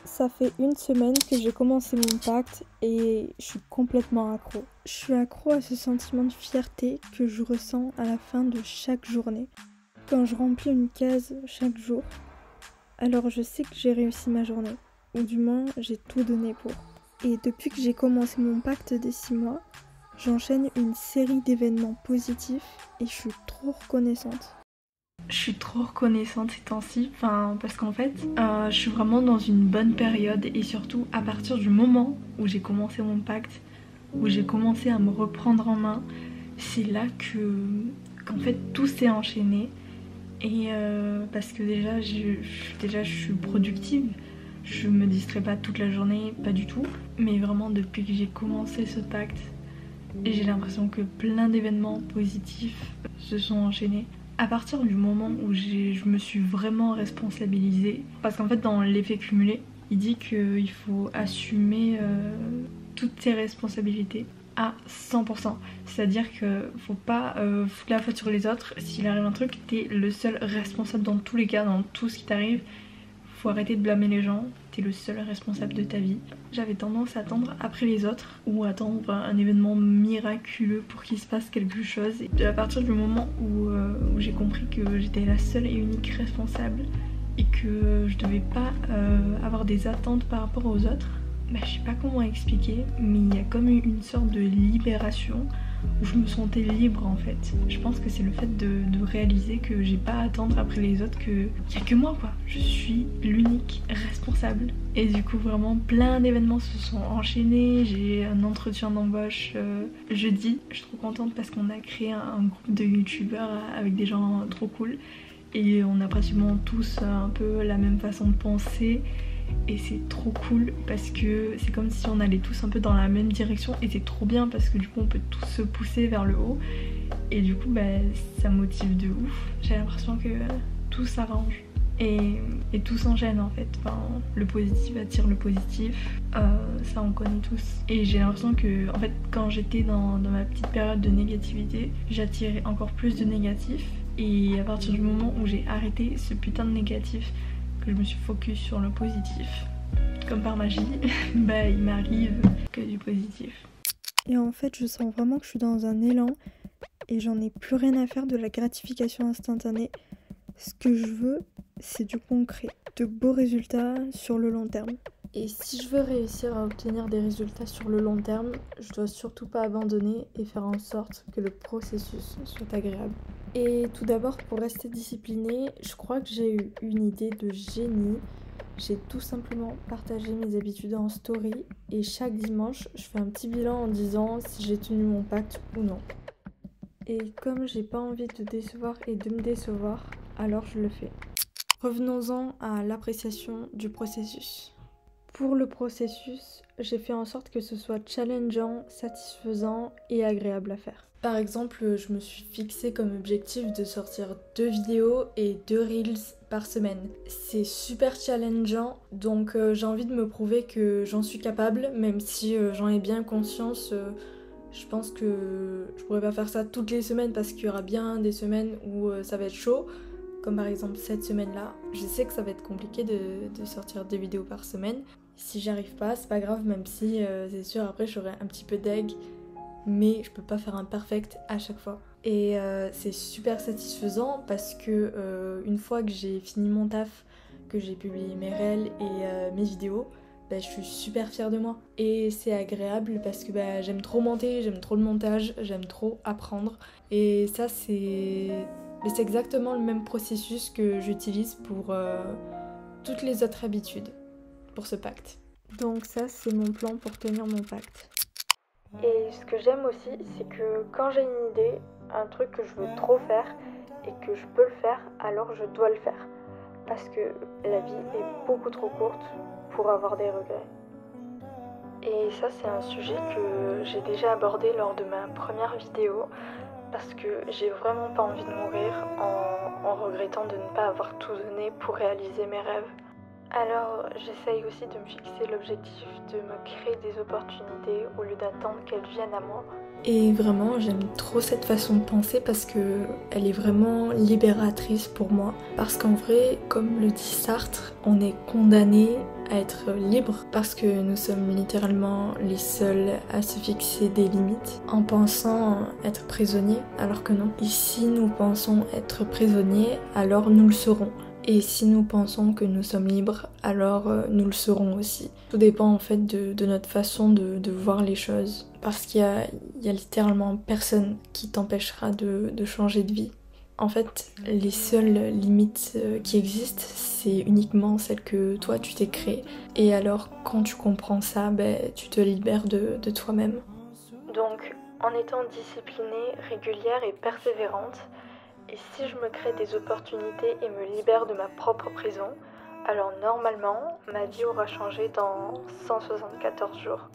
Ça fait une semaine que j'ai commencé mon pacte et je suis complètement accro. Je suis accro à ce sentiment de fierté que je ressens à la fin de chaque journée. Quand je remplis une case chaque jour, alors je sais que j'ai réussi ma journée, ou du moins j'ai tout donné pour. Et depuis que j'ai commencé mon pacte des 6 mois, j'enchaîne une série d'événements positifs et je suis trop reconnaissante. Je suis trop reconnaissante ces temps-ci, parce qu'en fait, je suis vraiment dans une bonne période et surtout à partir du moment où j'ai commencé mon pacte, où j'ai commencé à me reprendre en main, c'est là qu'en fait tout s'est enchaîné et parce que déjà je suis productive, je me distrais pas toute la journée, pas du tout, mais vraiment depuis que j'ai commencé ce pacte, j'ai l'impression que plein d'événements positifs se sont enchaînés. À partir du moment où je me suis vraiment responsabilisée, parce qu'en fait dans l'effet cumulé, il dit qu'il faut assumer toutes tes responsabilités à 100%. C'est-à-dire que faut pas foutre la faute sur les autres. S'il arrive un truc, t'es le seul responsable dans tous les cas, dans tout ce qui t'arrive. Faut arrêter de blâmer les gens, t'es le seul responsable de ta vie. J'avais tendance à attendre après les autres ou attendre un événement miraculeux pour qu'il se passe quelque chose. Et à partir du moment où j'ai compris que j'étais la seule et unique responsable et que je devais pas avoir des attentes par rapport aux autres, je sais pas comment expliquer, mais il y a comme une sorte de libération où je me sentais libre en fait. Je pense que c'est le fait de réaliser que j'ai pas à attendre après les autres, qu'il y a que moi quoi. Je suis l'unique responsable. Et du coup vraiment plein d'événements se sont enchaînés. J'ai un entretien d'embauche jeudi. Je suis trop contente parce qu'on a créé un groupe de youtubeurs avec des gens trop cool. Et on a pratiquement tous un peu la même façon de penser. Et c'est trop cool parce que c'est comme si on allait tous un peu dans la même direction et c'est trop bien parce que du coup on peut tous se pousser vers le haut et du coup ça motive de ouf. J'ai l'impression que tout s'arrange et tout s'enchaîne en fait. Le positif attire le positif, ça on connaît tous. Et j'ai l'impression que en fait quand j'étais dans ma petite période de négativité, j'attirais encore plus de négatif et à partir du moment où j'ai arrêté ce putain de négatif, que je me suis focus sur le positif, comme par magie, il m'arrive que du positif. Et en fait, je sens vraiment que je suis dans un élan et j'en ai plus rien à faire de la gratification instantanée. Ce que je veux, c'est du concret, de beaux résultats sur le long terme. Et si je veux réussir à obtenir des résultats sur le long terme, je dois surtout pas abandonner et faire en sorte que le processus soit agréable. Et tout d'abord, pour rester disciplinée, je crois que j'ai eu une idée de génie. J'ai tout simplement partagé mes habitudes en story et chaque dimanche, je fais un petit bilan en disant si j'ai tenu mon pacte ou non. Et comme j'ai pas envie de décevoir et de me décevoir, alors je le fais. Revenons-en à l'appréciation du processus. Pour le processus, j'ai fait en sorte que ce soit challengeant, satisfaisant et agréable à faire. Par exemple, je me suis fixé comme objectif de sortir 2 vidéos et 2 reels par semaine. C'est super challengeant, donc j'ai envie de me prouver que j'en suis capable, même si j'en ai bien conscience. Je pense que je pourrais pas faire ça toutes les semaines parce qu'il y aura bien des semaines où ça va être chaud. Comme par exemple cette semaine-là, je sais que ça va être compliqué de sortir 2 vidéos par semaine. Si j'y arrive pas, c'est pas grave, même si c'est sûr après j'aurai un petit peu d'eg, mais je peux pas faire un perfect à chaque fois. Et c'est super satisfaisant parce que une fois que j'ai fini mon taf, que j'ai publié mes réels et mes vidéos, je suis super fière de moi. Et c'est agréable parce que j'aime trop monter, j'aime trop le montage, j'aime trop apprendre. Et ça c'est exactement le même processus que j'utilise pour toutes les autres habitudes, pour ce pacte. Donc ça, c'est mon plan pour tenir mon pacte. Et ce que j'aime aussi, c'est que quand j'ai une idée, un truc que je veux trop faire et que je peux le faire, alors je dois le faire. Parce que la vie est beaucoup trop courte pour avoir des regrets. Et ça, c'est un sujet que j'ai déjà abordé lors de ma première vidéo. Parce que j'ai vraiment pas envie de mourir en regrettant de ne pas avoir tout donné pour réaliser mes rêves. Alors j'essaye aussi de me fixer l'objectif de me créer des opportunités au lieu d'attendre qu'elles viennent à moi. Et vraiment, j'aime trop cette façon de penser parce que elle est vraiment libératrice pour moi. Parce qu'en vrai, comme le dit Sartre, on est condamné à être libre parce que nous sommes littéralement les seuls à se fixer des limites en pensant être prisonniers, alors que non. Et si nous pensons être prisonniers, alors nous le serons. Et si nous pensons que nous sommes libres, alors nous le serons aussi. Tout dépend en fait de notre façon de voir les choses. Parce qu'il y a littéralement personne qui t'empêchera de changer de vie. En fait, les seules limites qui existent, c'est uniquement celles que toi tu t'es créées. Et alors quand tu comprends ça, tu te libères de toi-même. Donc, en étant disciplinée, régulière et persévérante, et si je me crée des opportunités et me libère de ma propre prison, alors normalement, ma vie aura changé dans 174 jours.